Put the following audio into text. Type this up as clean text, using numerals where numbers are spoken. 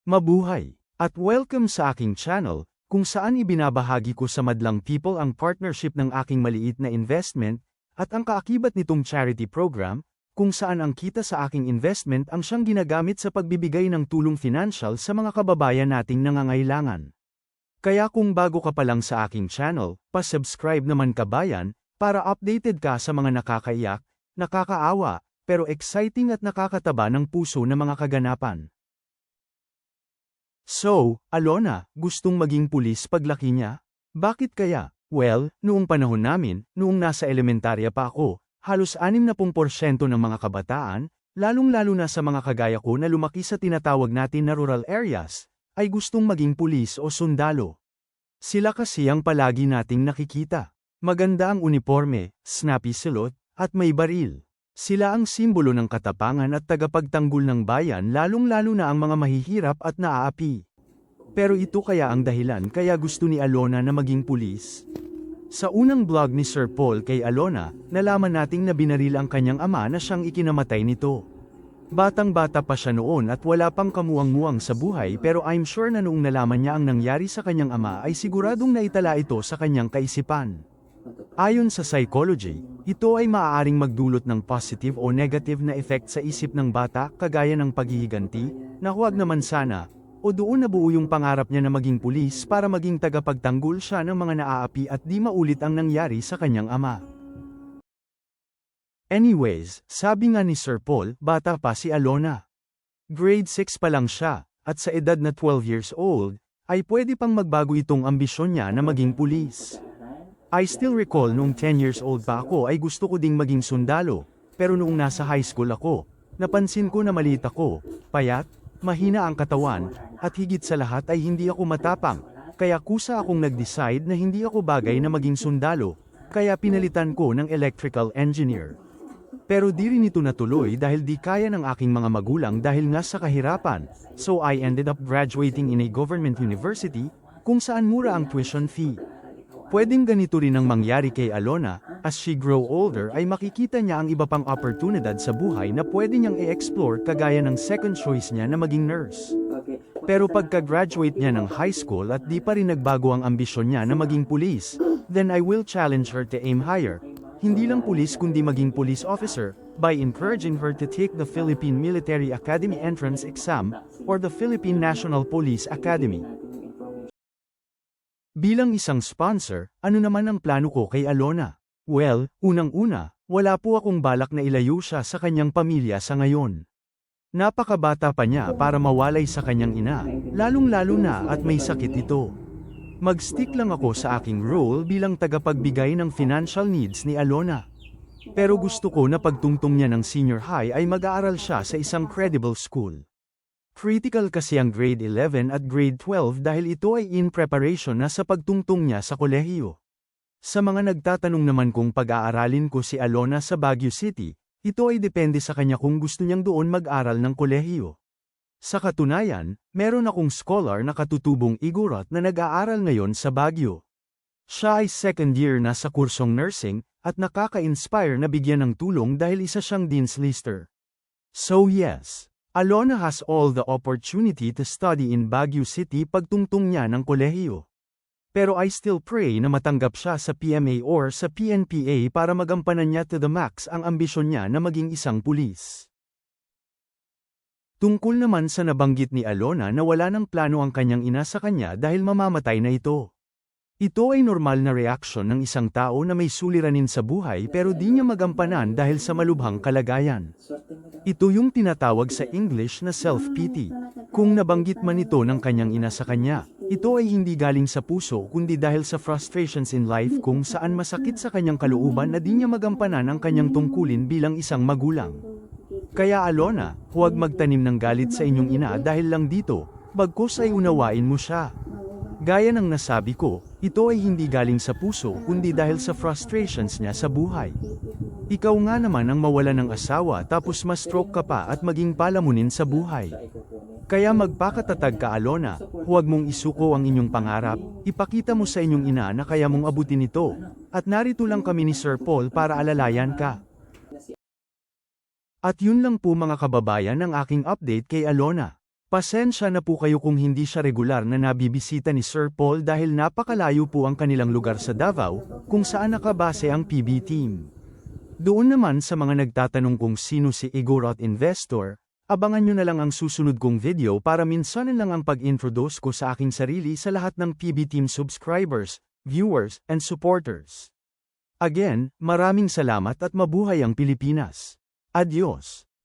Mabuhay! At welcome sa aking channel, kung saan ibinabahagi ko sa madlang people ang partnership ng aking maliit na investment, at ang kaakibat nitong charity program, kung saan ang kita sa aking investment ang siyang ginagamit sa pagbibigay ng tulong financial sa mga kababayan nating nangangailangan. Kaya kung bago ka pa lang sa aking channel, pa-subscribe naman kabayan, para updated ka sa mga nakakaiyak, nakakaawa, pero exciting at nakakataba ng puso na mga kaganapan. So, Alona, gustong maging pulis paglaki niya? Bakit kaya? Well, noong panahon namin, noong nasa elementarya pa ako, halos 60% ng mga kabataan, lalong-lalo na sa mga kagaya ko na lumaki sa tinatawag natin na rural areas, ay gustong maging pulis o sundalo. Sila kasi ang palagi nating nakikita. Maganda ang uniforme, snappy silot, at may baril. Sila ang simbolo ng katapangan at tagapagtanggol ng bayan lalong-lalo na ang mga mahihirap at naaapi. Pero ito kaya ang dahilan kaya gusto ni Alona na maging pulis? Sa unang vlog ni Sir Paul kay Alona, nalaman nating na binaril ang kanyang ama na siyang ikinamatay nito. Batang-bata pa siya noon at wala pang kamuwang-muwang sa buhay pero I'm sure na noong nalaman niya ang nangyari sa kanyang ama ay siguradong naitala ito sa kanyang kaisipan. Ayon sa psychology, ito ay maaaring magdulot ng positive o negative na effect sa isip ng bata kagaya ng paghihiganti, na huwag naman sana, o doon nabuo yung pangarap niya na maging pulis para maging tagapagtanggol siya ng mga naaapi at di maulit ang nangyari sa kanyang ama. Anyways, sabi nga ni Sir Paul, bata pa si Alona. Grade 6 pa lang siya, at sa edad na 12 years old, ay pwede pang magbago itong ambisyon niya na maging pulis. I still recall noong 10 years old pa ako ay gusto ko ding maging sundalo, pero noong nasa high school ako, napansin ko na maliit ako, payat, mahina ang katawan, at higit sa lahat ay hindi ako matapang, kaya kusa akong nag-decide na hindi ako bagay na maging sundalo, kaya pinalitan ko ng electrical engineer. Pero di rin ito natuloy dahil di kaya ng aking mga magulang dahil nga sa kahirapan, so I ended up graduating in a government university, kung saan mura ang tuition fee. Pwedeng ganito rin ang mangyari kay Alona, as she grow older ay makikita niya ang iba pang oportunidad sa buhay na pwede niyang i-explore kagaya ng second choice niya na maging nurse. Pero pagka-graduate niya ng high school at di pa rin nagbago ang ambisyon niya na maging pulis, then I will challenge her to aim higher, hindi lang pulis kundi maging police officer, by encouraging her to take the Philippine Military Academy Entrance Exam, or the Philippine National Police Academy. Bilang isang sponsor, ano naman ang plano ko kay Alona? Well, unang-una, wala po akong balak na ilayo siya sa kanyang pamilya sa ngayon. Napakabata pa niya para mawalay sa kanyang ina, lalong-lalo na at may sakit ito. Mag-stick lang ako sa aking role bilang tagapagbigay ng financial needs ni Alona. Pero gusto ko na pagtungtong niya ng senior high ay mag-aaral siya sa isang credible school. Critical kasi ang grade 11 at grade 12 dahil ito ay in preparation na sa pagtungtong niya sa kolehiyo. Sa mga nagtatanong naman kung pag-aaralin ko si Alona sa Baguio City, ito ay depende sa kanya kung gusto niyang doon mag-aral ng kolehiyo. Sa katunayan, meron akong scholar na katutubong Igorot na nag-aaral ngayon sa Baguio. Siya ay second year na sa kursong nursing, at nakaka-inspire na bigyan ng tulong dahil isa siyang Dean's Lister. So yes, Alona has all the opportunity to study in Baguio City pagtungtong niya ng kolehiyo. Pero I still pray na matanggap siya sa PMA or sa PNPA para magampanan niya to the max ang ambisyon niya na maging isang pulis. Tungkol naman sa nabanggit ni Alona na wala ng plano ang kanyang ina sa kanya dahil mamamatay na ito. Ito ay normal na reaksyon ng isang tao na may suliranin sa buhay pero di niya magampanan dahil sa malubhang kalagayan. Ito yung tinatawag sa English na self-pity. Kung nabanggit man ito ng kanyang ina sa kanya, ito ay hindi galing sa puso kundi dahil sa frustrations in life kung saan masakit sa kanyang kalooban na di niya magampanan ang kanyang tungkulin bilang isang magulang. Kaya Alona, huwag magtanim ng galit sa inyong ina dahil lang dito, bagkus ay unawain mo siya. Gaya ng nasabi ko, ito ay hindi galing sa puso kundi dahil sa frustrations niya sa buhay. Ikaw nga naman ang mawala ng asawa tapos ma-stroke ka pa at maging palamunin sa buhay. Kaya magpakatatag ka Alona, huwag mong isuko ang inyong pangarap, ipakita mo sa inyong ina na kaya mong abutin ito, at narito lang kami ni Sir Paul para alalayan ka. At yun lang po mga kababayan ang aking update kay Alona. Pasensya na po kayo kung hindi siya regular na nabibisita ni Sir Paul dahil napakalayo po ang kanilang lugar sa Davao, kung saan nakabase ang PB team. Doon naman sa mga nagtatanong kung sino si Igorot Investor, abangan nyo na lang ang susunod kong video para minsanan lang ang pag-introduce ko sa aking sarili sa lahat ng PB team subscribers, viewers, and supporters. Again, maraming salamat at mabuhay ang Pilipinas. Adios!